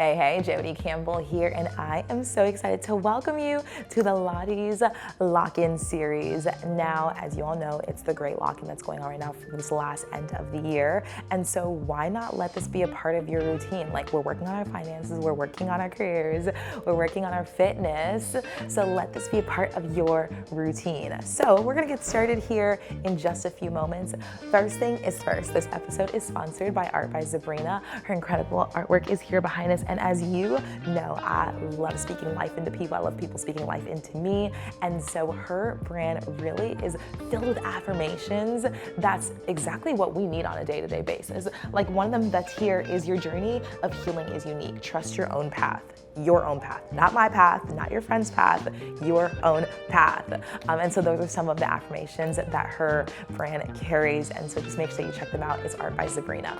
Hey, Jodi Campbell here, and I am so excited to welcome you to the Lottie's Lock-In series. Now, as you all know, it's the great lock-in that's going on right now for this last end of the year, and so why not let this be a part of your routine? Like, we're working on our finances, we're working on our careers, we're working on our fitness, so let this be a part of your routine. So we're gonna get started here in just a few moments. First thing is first, this episode is sponsored by Art by Zebrina. Her incredible artwork is here behind us, and as you know, I love speaking life into people. I love people speaking life into me, and so her brand really is filled with affirmations. That's exactly what we need on a day-to-day basis. Like, one of them that's here is your journey of healing is unique. Trust your own path. Your own path, not my path, not your friend's path, your own path. And so those are some of the affirmations that her brand carries, and so just make sure you check them out. It's Art by Zebrina.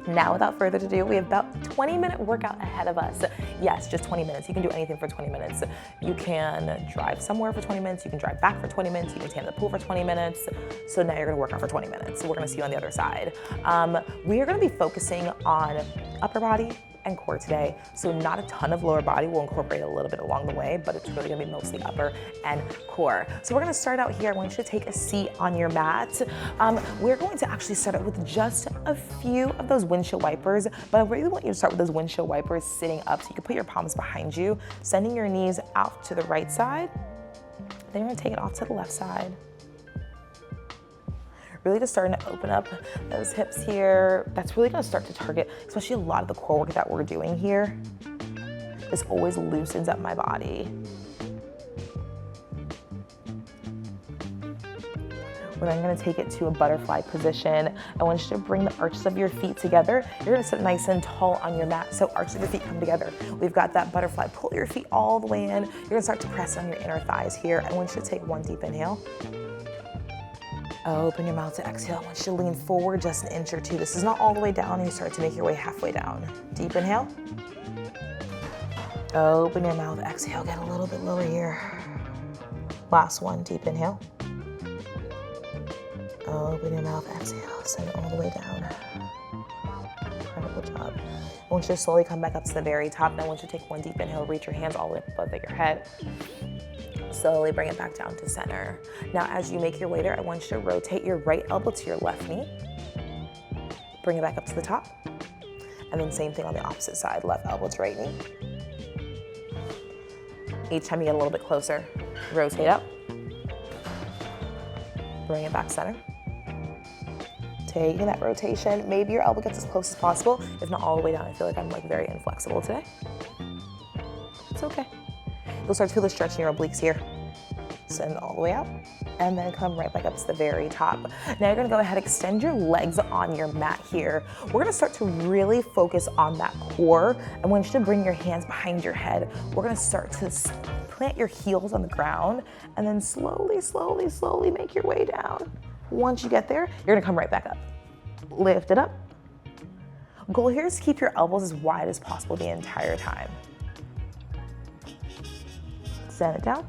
Now, without further ado, we have about 20-minute workout ahead of us. Yes, just 20 minutes. You can do anything for 20 minutes. You can drive somewhere for 20 minutes. You can drive back for 20 minutes. You can stand in the pool for 20 minutes. So now you're gonna work out for 20 minutes. So we're gonna see you on the other side. We are gonna be focusing on upper body and core today. So not a ton of lower body. We'll incorporate a little bit along the way, but it's really gonna be mostly upper and core. So we're gonna start out here. I want you to take a seat on your mat. We're going to actually start out with just a few of those windshield wipers, but I really want you to start with those windshield wipers sitting up, so you can put your palms behind you, sending your knees out to the right side. Then you're gonna take it off to the left side. Really just starting to open up those hips here. That's really gonna start to target, especially a lot of the core work that we're doing here. This always loosens up my body. We're then gonna take it to a butterfly position. I want you to bring the arches of your feet together. You're gonna sit nice and tall on your mat, so arches of your feet come together. We've got that butterfly. Pull your feet all the way in. You're gonna start to press on your inner thighs here. I want you to take one deep inhale. Open your mouth to exhale. I want you to lean forward just an inch or two. This is not all the way down, and you start to make your way halfway down. Deep inhale. Open your mouth, exhale, get a little bit lower here. Last one, deep inhale. Open your mouth, exhale, send it all the way down. Incredible job. I want you to slowly come back up to the very top, and I want you to take one deep inhale, reach your hands all the way above your head. Slowly bring it back down to center. Now, as you make your way there, I want you to rotate your right elbow to your left knee. Bring it back up to the top. And then same thing on the opposite side, left elbow to right knee. Each time you get a little bit closer, rotate up. Bring it back center. Taking that rotation, maybe your elbow gets as close as possible, if not all the way down. I feel like I'm like very inflexible today. It's okay. You'll start to feel the stretch in your obliques here. Send it all the way out, and then come right back up to the very top. Now you're gonna go ahead and extend your legs on your mat here. We're gonna start to really focus on that core. I want you to bring your hands behind your head. We're gonna start to plant your heels on the ground, and then slowly, slowly, slowly make your way down. Once you get there, you're gonna come right back up. Lift it up. Goal here is to keep your elbows as wide as possible the entire time. Send it down,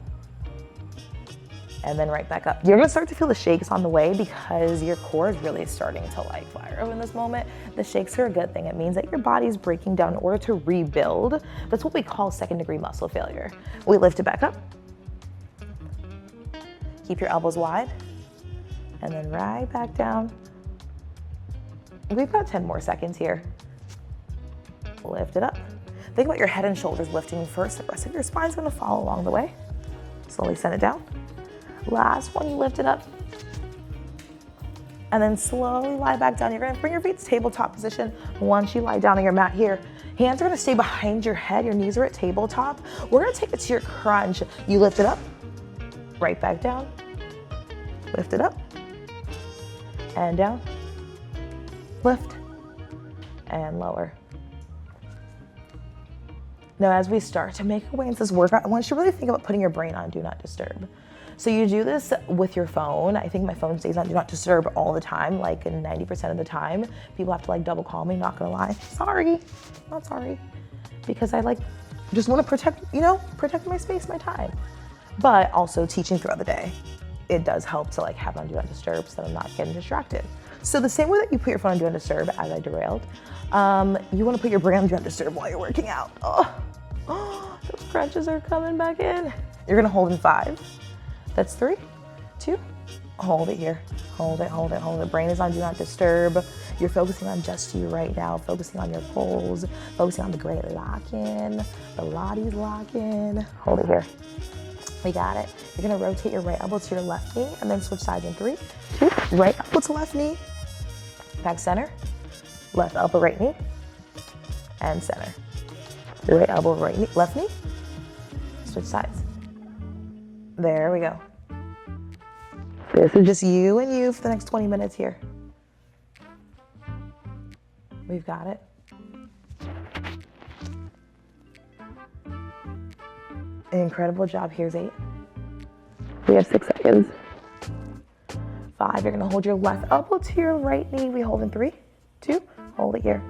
and then right back up. You're gonna start to feel the shakes on the way because your core is really starting to like fire up in this moment. The shakes are a good thing. It means that your body's breaking down in order to rebuild. That's what we call second-degree muscle failure. We lift it back up. Keep your elbows wide, and then right back down. We've got 10 more seconds here. Lift it up. Think about your head and shoulders lifting first. The rest of your spine's gonna follow along the way. Slowly send it down. Last one, you lift it up. And then slowly lie back down. You're gonna bring your feet to tabletop position. Once you lie down on your mat here, hands are gonna stay behind your head. Your knees are at tabletop. We're gonna take it to your crunch. You lift it up, right back down. Lift it up, and down. Lift, and lower. Now, as we start to make our way into this workout, I want you to really think about putting your brain on Do Not Disturb. So you do this with your phone. I think my phone stays on Do Not Disturb all the time, like 90% of the time. People have to like double call me, not gonna lie. Sorry, not sorry. Because I like just wanna protect my space, my time. But also teaching throughout the day. It does help to like have on Do Not Disturb so that I'm not getting distracted. So the same way that you put your phone on Do Not Disturb, as I derailed, you want to put your brain on Do Not Disturb while you're working out. Oh, those crunches are coming back in. You're gonna hold in 5. That's 3, 2, hold it here. Hold it, hold it, hold it. Brain is on Do Not Disturb. You're focusing on just you right now, focusing on your pulls, focusing on the great lock-in, the Pilates lock-in. Hold it here. We got it. You're gonna rotate your right elbow to your left knee and then switch sides in 3, 2, right elbow to left knee, back center, left elbow, right knee, and center. Right elbow, right knee, left knee, switch sides. There we go. This is just you and you for the next 20 minutes here. We've got it. Incredible job. Here's 8. We have 6 seconds. 5, you're gonna hold your left elbow to your right knee. We hold in 3, 2, hold it here.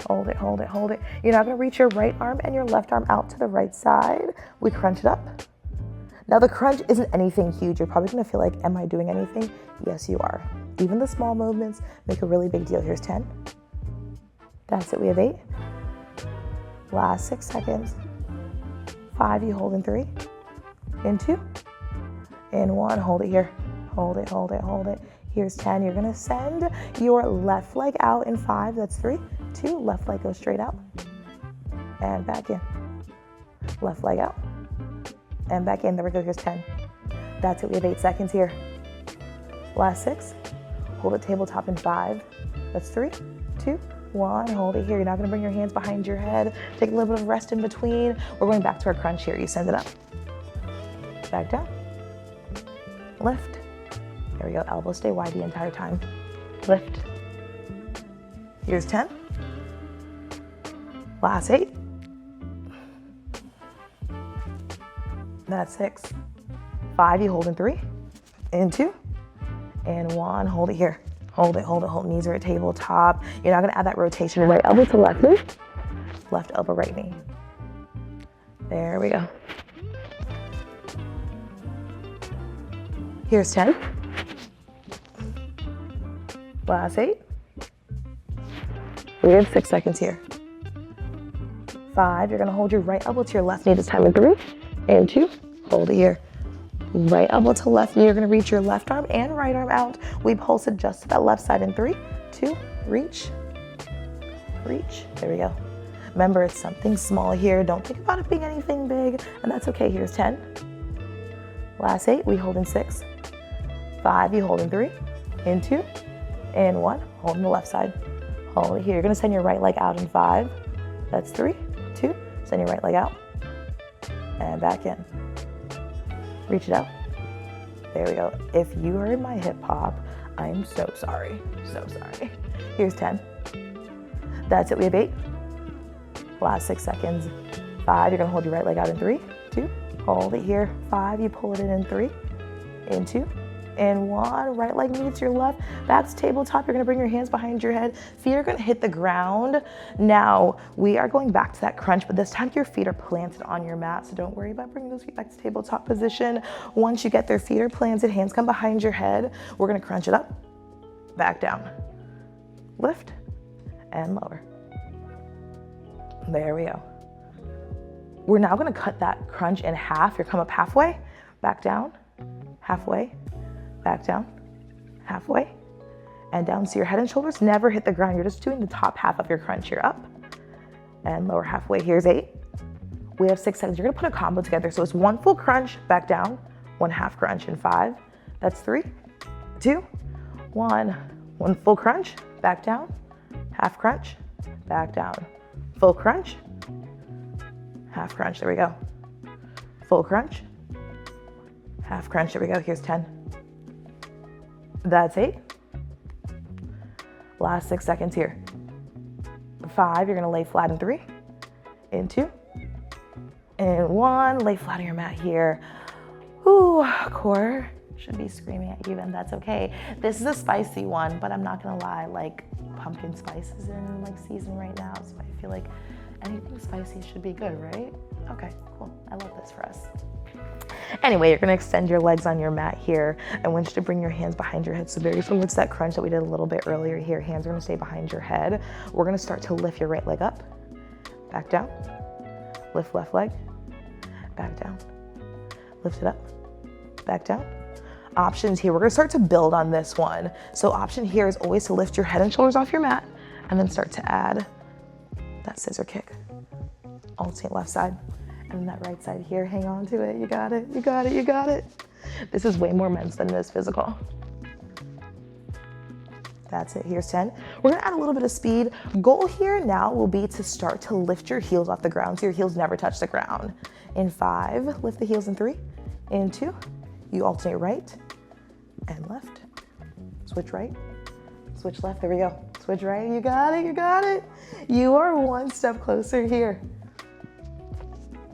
Hold it, hold it, hold it. You're now gonna reach your right arm and your left arm out to the right side. We crunch it up. Now the crunch isn't anything huge. You're probably gonna feel like, am I doing anything? Yes, you are. Even the small movements make a really big deal. Here's 10. That's it, we have 8. Last 6 seconds. 5, you hold in 3, in 2, in 1, hold it here. Hold it, hold it, hold it. Here's 10, you're gonna send your left leg out in 5, that's 3, 2, left leg goes straight out, and back in. Left leg out, and back in, there we go, here's 10. That's it, we have 8 seconds here. Last 6, hold it tabletop in 5, that's 3, 2, 1, hold it here. You're not gonna bring your hands behind your head. Take a little bit of rest in between. We're going back to our crunch here. You send it up, back down, lift. There we go, elbows stay wide the entire time. Lift. Here's 10. Last 8. That's 6. 5, you hold in 3, in 2, and 1, hold it here. Hold it, hold it, hold. Knees are at tabletop. You're not gonna add that rotation. Right elbow to left knee, left elbow, right knee. There we go. Here's 10. Last 8. We have 6 seconds here. 5, you're gonna hold your right elbow to your left knee this time in 3, and 2, hold it here. Right elbow to left knee, you're gonna reach your left arm and right arm out. We pulse it just to that left side in 3, 2, reach, reach. There we go. Remember, it's something small here. Don't think about it being anything big, and that's okay. Here's 10. Last 8, we hold in 6. 5, you hold in 3, in 2, and 1, hold on the left side. Hold it here. You're gonna send your right leg out in 5. That's 3, 2, send your right leg out, and back in. Reach it out. There we go. If you heard my hip hop, I'm so sorry. So sorry. Here's 10. That's it. We have 8. Last 6 seconds. 5, you're gonna hold your right leg out in 3, 2, hold it here. 5, you pull it in 3, in 2, and 1. Right leg meets your left. Back to tabletop. You're gonna bring your hands behind your head. Feet are gonna hit the ground. Now, we are going back to that crunch, but this time your feet are planted on your mat, so don't worry about bringing those feet back to tabletop position. Once you get their feet are planted, hands come behind your head, we're gonna crunch it up, back down, lift, and lower. There we go. We're now gonna cut that crunch in half. You come up halfway, back down, halfway, back down, halfway, and down. So your head and shoulders never hit the ground. You're just doing the top half of your crunch. You're up and lower halfway. Here's 8. We have 6 seconds. You're gonna put a combo together. So it's 1 full crunch, back down, 1 half crunch in 5. That's 3, 2, 1. 1 full crunch, back down, half crunch, back down. Full crunch, half crunch. There we go. Full crunch, half crunch. There we go. Here's 10. That's 8. Last 6 seconds here. 5, you're gonna lay flat in 3, in 2, and 1. Lay flat on your mat here. Ooh, core should be screaming at you, and that's okay. This is a spicy one, but I'm not gonna lie, like pumpkin spice is in like season right now, so I feel like anything spicy should be good, right? Okay, cool. I love this for us. Anyway, you're gonna extend your legs on your mat here. I want you to bring your hands behind your head. So very similar to that crunch that we did a little bit earlier here. Hands are gonna stay behind your head. We're gonna start to lift your right leg up, back down, lift left leg, back down, lift it up, back down. Options here, we're gonna start to build on this one. So option here is always to lift your head and shoulders off your mat and then start to add that scissor kick. Alternate left side and then that right side here, hang on to it. You got it, you got it, you got it. This is way more men's than it is physical. That's it, here's 10. We're gonna add a little bit of speed. Goal here now will be to start to lift your heels off the ground so your heels never touch the ground. In 5, lift the heels in 3. In 2, you alternate right and left. Switch right, switch left, there we go. Switch right, you got it, you got it. You are one step closer here.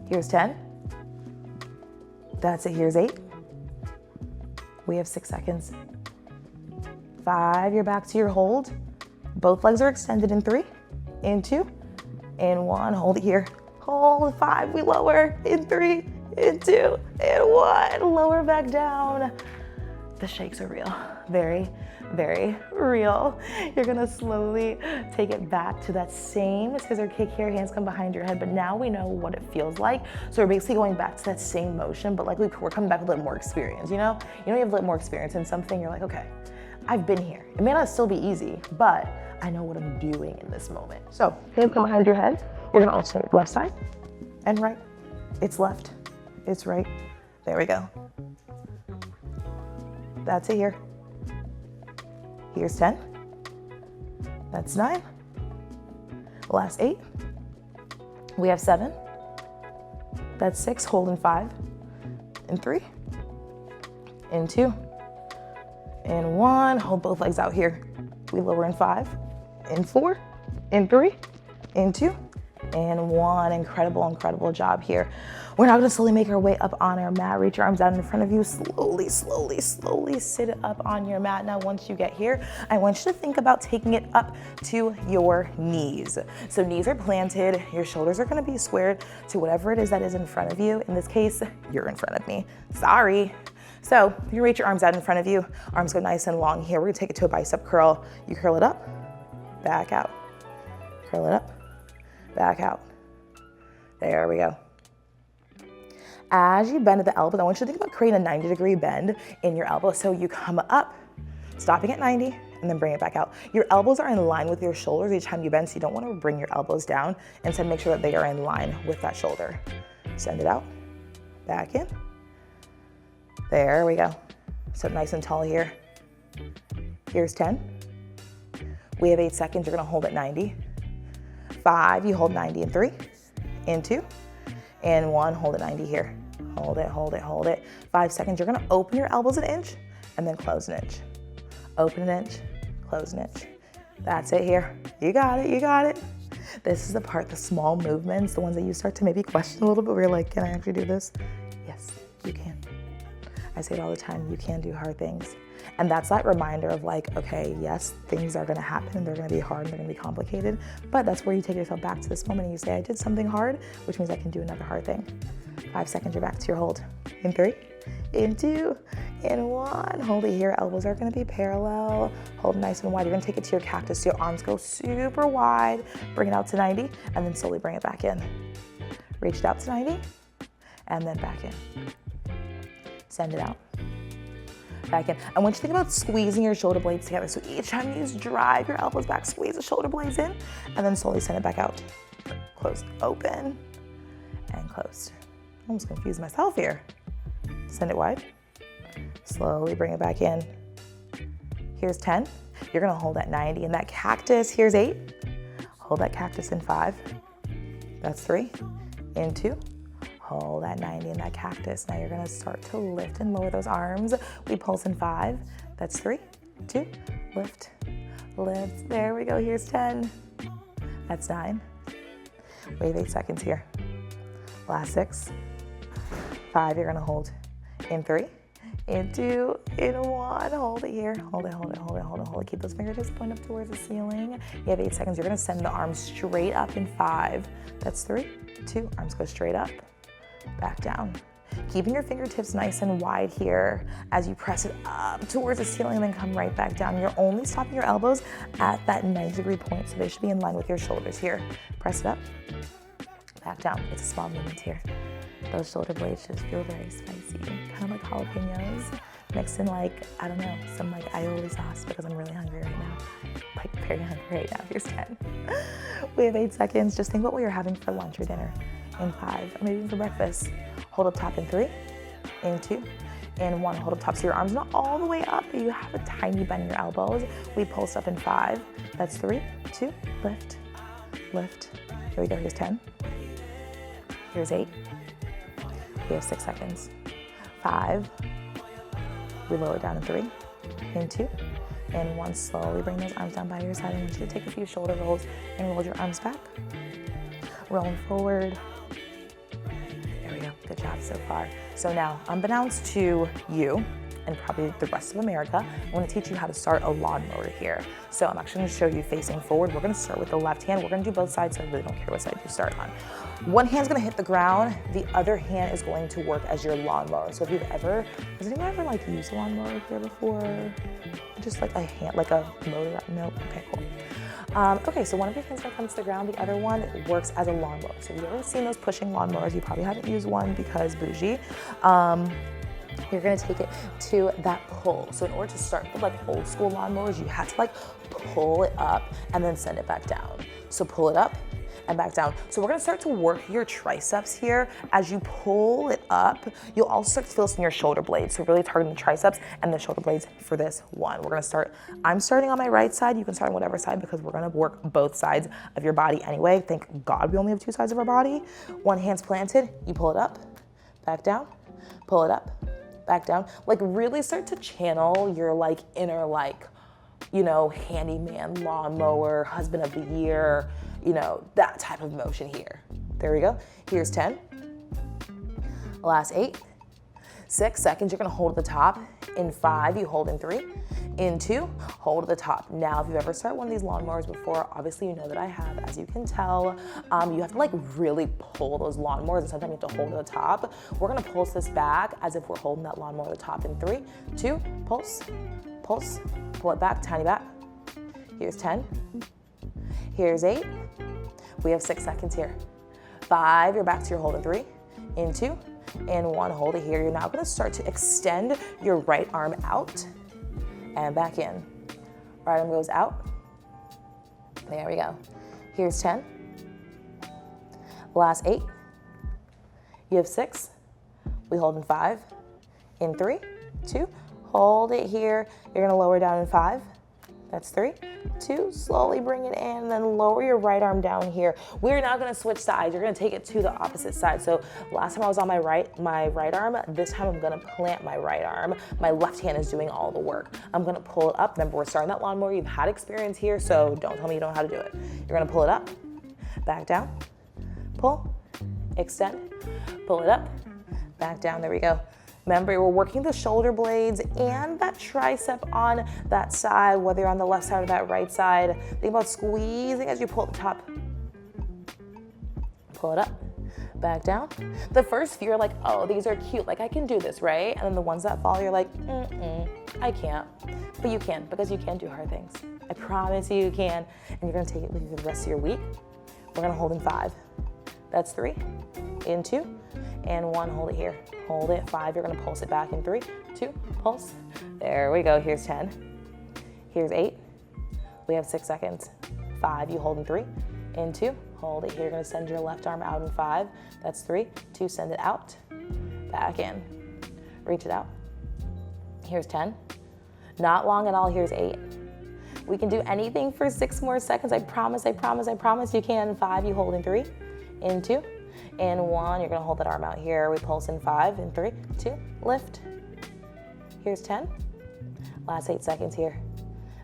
Here's 10. That's it, here's 8. We have 6 seconds. 5, you're back to your hold. Both legs are extended in 3, in 2, in 1, hold it here. Hold 5, we lower, in 3, in 2, in 1, lower back down. The shakes are real, very, very real. You're gonna slowly take it back to that same scissor kick here, hands come behind your head, but now we know what it feels like. So we're basically going back to that same motion, but like we're coming back with a little more experience, you know? You have a little more experience in something, you're like, okay, I've been here. It may not still be easy, but I know what I'm doing in this moment. So hands come behind your head. We're gonna alternate left side and right. It's left, it's right. There we go. That's it here. Here's 10. That's 9. Last 8. We have 7. That's 6, hold in 5. In 3. In 2. In 1, hold both legs out here. We lower in 5. In 4. In 3. In 2. And 1. Incredible, incredible job here. We're now gonna slowly make our way up on our mat. Reach your arms out in front of you. Slowly, slowly, slowly sit up on your mat. Now, once you get here, I want you to think about taking it up to your knees. So knees are planted. Your shoulders are gonna be squared to whatever it is that is in front of you. In this case, you're in front of me. Sorry. So you reach your arms out in front of you. Arms go nice and long here. We're gonna take it to a bicep curl. You curl it up, back out. Curl it up, back out. There we go. As you bend at the elbows, I want you to think about creating a 90-degree bend in your elbow. So you come up, stopping at 90, and then bring it back out. Your elbows are in line with your shoulders each time you bend, so you don't want to bring your elbows down. Instead, make sure that they are in line with that shoulder. Send it out, back in. There we go. Sit nice and tall here. Here's 10. We have 8 seconds. You're gonna hold at 90. 5, you hold 90 in 3, in 2, in 1, hold at 90 here. Hold it, hold it, hold it. 5 seconds, you're gonna open your elbows an inch and then close an inch. Open an inch, close an inch. That's it here. You got it, you got it. This is the part, the small movements, the ones that you start to maybe question a little bit where you're like, can I actually do this? Yes, you can. I say it all the time, you can do hard things. And that's that reminder of like, okay, yes, things are gonna happen and they're gonna be hard and they're gonna be complicated, but that's where you take yourself back to this moment and you say, I did something hard, which means I can do another hard thing. 5 seconds, you're back to your hold. In 3, in 2, in 1, hold it here. Elbows are gonna be parallel. Hold nice and wide. You're gonna take it to your cactus, so your arms go super wide. Bring it out to 90, and then slowly bring it back in. Reach it out to 90, and then back in. Send it out. Back in. I want you to think about squeezing your shoulder blades together. So each time you drive your elbows back, squeeze the shoulder blades in, and then slowly send it back out. Close, open, and closed. I almost confused myself here. Send it wide. Slowly bring it back in. Here's 10. You're gonna hold at 90 in that cactus. Here's 8. Hold that cactus in 5. That's 3. In 2. Hold at 90 in that cactus. Now you're gonna start to lift and lower those arms. We pulse in 5. That's 3, 2, lift, lift. There we go, here's 10. That's 9. We have 8 seconds here. Last 6. 5, you're gonna hold. In 3, in 2, in 1, hold it here. Hold it, hold it, hold it, hold it, hold it. Keep those fingertips pointed up towards the ceiling. You have 8 seconds. You're gonna send the arms straight up in 5. That's 3, 2, arms go straight up. Back down. Keeping your fingertips nice and wide here as you press it up towards the ceiling and then come right back down. You're only stopping your elbows at that 90-degree point, so they should be in line with your shoulders here. Press it up, back down. It's a small movement here. Those shoulder blades just feel very spicy, kind of like jalapenos, mixed in like, I don't know, some like aioli sauce because I'm really hungry right now. Like very hungry right now. Here's 10. We have 8 seconds. Just think about what you're having for lunch or dinner. In 5, or maybe even for breakfast. Hold up top in 3, in 2, in 1. Hold up top so your arms not all the way up, but you have a tiny bend in your elbows. We pulse up in 5. That's 3, 2, lift, lift. Here we go, here's 10. Here's 8. We have 6 seconds. 5. We lower down in 3, in 2, in 1. Slowly bring those arms down by your side. I want you to take a few shoulder rolls and roll your arms back. Rolling forward. Good job so far. So now, unbeknownst to you and probably the rest of America, I'm going to teach you how to start a lawnmower here. So I'm actually going to show you facing forward. We're going to start with the left hand. We're going to do both sides, so I really don't care what side you start on. One hand's going to hit the ground. The other hand is going to work as your lawnmower. So if you've ever, has anyone ever like used a lawnmower here before? Just like a hand, like a motor? No? Okay, cool. Okay, so one of your hands gonna come to the ground, the other one works as a lawnmower. So if you've ever seen those pushing lawnmowers, you probably haven't used one because bougie. You're gonna take it to that pull. So in order to start with like old school lawnmowers, you have to like pull it up and then send it back down. So pull it up and back down. So we're gonna start to work your triceps here. As you pull it up, you'll also start to feel this in your shoulder blades. So really targeting the triceps and the shoulder blades for this one. We're gonna start, I'm starting on my right side. You can start on whatever side because we're gonna work both sides of your body anyway. Thank God we only have 2 sides of our body. One hand's planted, you pull it up, back down, pull it up, back down. Like really start to channel your like inner like, you know, handyman, lawnmower, husband of the year, you know, that type of motion here. There we go. Here's 10. Last 8. 6 seconds, you're gonna hold at the top. In 5, you hold in 3. In 2, hold at the top. Now, if you've ever started one of these lawnmowers before, obviously you know that I have, as you can tell. You have to like really pull those lawnmowers, and sometimes you have to hold at the top. We're gonna pulse this back as if we're holding that lawnmower at the top in 3, 2, pulse, pulse, pull it back, tiny back. Here's 10. Here's 8. We have 6 seconds here. 5, you're back to your hold in 3, in 2, in 1, hold it here. You're now gonna start to extend your right arm out and back in. Right arm goes out. There we go. Here's 10. Last 8. You have 6. We hold in 5, in 3, 2, hold it here. You're gonna lower down in 5. That's 3, 2, slowly bring it in, and then lower your right arm down here. We're now gonna switch sides. You're gonna take it to the opposite side. So last time I was on my right arm, this time I'm gonna plant my right arm. My left hand is doing all the work. I'm gonna pull it up. Remember, we're starting that lawnmower. You've had experience here, so don't tell me you don't know how to do it. You're gonna pull it up, back down, pull, extend, pull it up, back down, there we go. Remember, we're working the shoulder blades and that tricep on that side, whether you're on the left side or that right side. Think about squeezing as you pull at the top. Pull it up, back down. The first few are like, oh, these are cute, like I can do this, right? And then the ones that follow, you're like, I can't. But you can, because you can do hard things. I promise you can. And you're gonna take it with you the rest of your week. We're gonna hold in 5. That's 3, in 2, and 1, hold it here. Hold it, 5, you're gonna pulse it back in 3, 2, pulse. There we go, here's 10. Here's 8. We have 6 seconds. 5, you hold in 3, in 2, hold it here. You're gonna send your left arm out in 5. That's 3, 2, send it out, back in. Reach it out. Here's 10. Not long at all, here's 8. We can do anything for 6 more seconds. I promise, I promise, I promise you can. 5, you hold in 3, in 2, in 1, you're gonna hold that arm out here. We pulse in 5, in 3, 2, lift. Here's 10. Last 8 seconds here.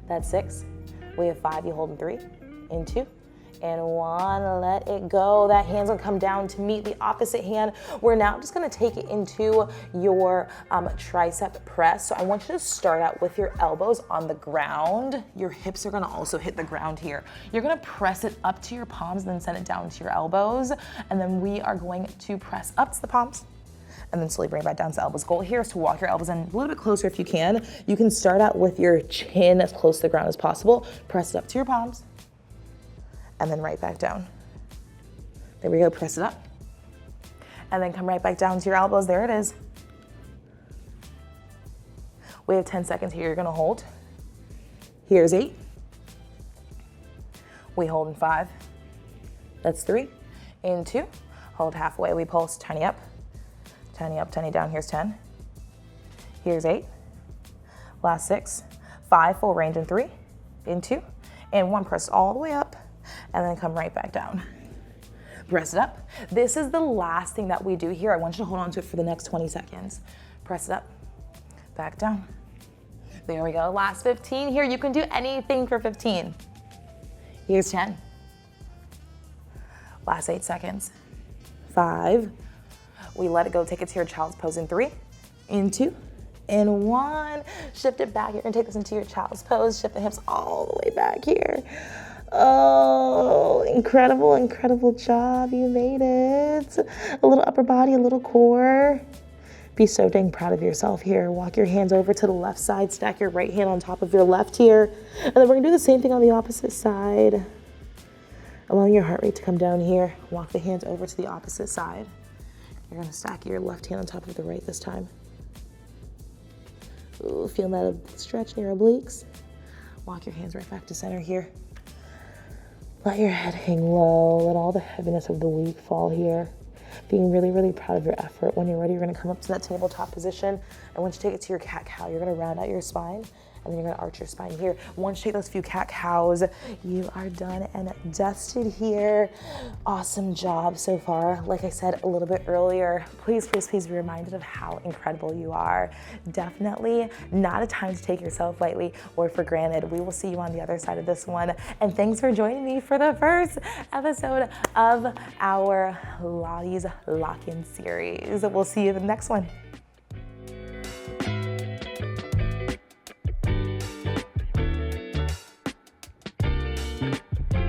That's 6. We have 5, you hold in 3, in 2, in 1, let it go. That hand's gonna come down to meet the opposite hand. We're now just gonna take it into your tricep press. So I want you to start out with your elbows on the ground. Your hips are gonna also hit the ground here. You're gonna press it up to your palms and then send it down to your elbows. And then we are going to press up to the palms and then slowly bring it back down to elbows. Goal here is to walk your elbows in a little bit closer if you can. You can start out with your chin as close to the ground as possible. Press it up to your palms, and then right back down. There we go, press it up. And then come right back down to your elbows, there it is. We have 10 seconds here, you're gonna hold. Here's 8. We hold in 5. That's 3. In 2. Hold halfway, we pulse, tiny up, tiny down. Here's 10. Here's 8. Last 6. 5, full range in 3. In 2. And 1, press all the way up, and then come right back down. Press it up. This is the last thing that we do here. I want you to hold on to it for the next 20 seconds. Press it up, back down. There we go, last 15 here. You can do anything for 15. Here's 10. Last 8 seconds. 5. We let it go, take it to your child's pose in 3, in 2, in 1. Shift it back. You're gonna take this into your child's pose. Shift the hips all the way back here. Oh, incredible, incredible job. You made it. A little upper body, a little core. Be so dang proud of yourself here. Walk your hands over to the left side. Stack your right hand on top of your left here. And then we're gonna do the same thing on the opposite side. Allowing your heart rate to come down here. Walk the hands over to the opposite side. You're gonna stack your left hand on top of the right this time. Ooh, feel that stretch in your obliques. Walk your hands right back to center here. Let your head hang low. Let all the heaviness of the week fall here. Being really, really proud of your effort. When you're ready, you're gonna come up to that tabletop position. And once you take it to your cat-cow, you're gonna round out your spine, and then you're gonna arch your spine here. Once you take those few cat-cows, you are done and dusted here. Awesome job so far. Like I said a little bit earlier, please, please, please be reminded of how incredible you are. Definitely not a time to take yourself lightly or for granted. We will see you on the other side of this one. And thanks for joining me for the first episode of our Lottie's Lock-In series. We'll see you in the next one.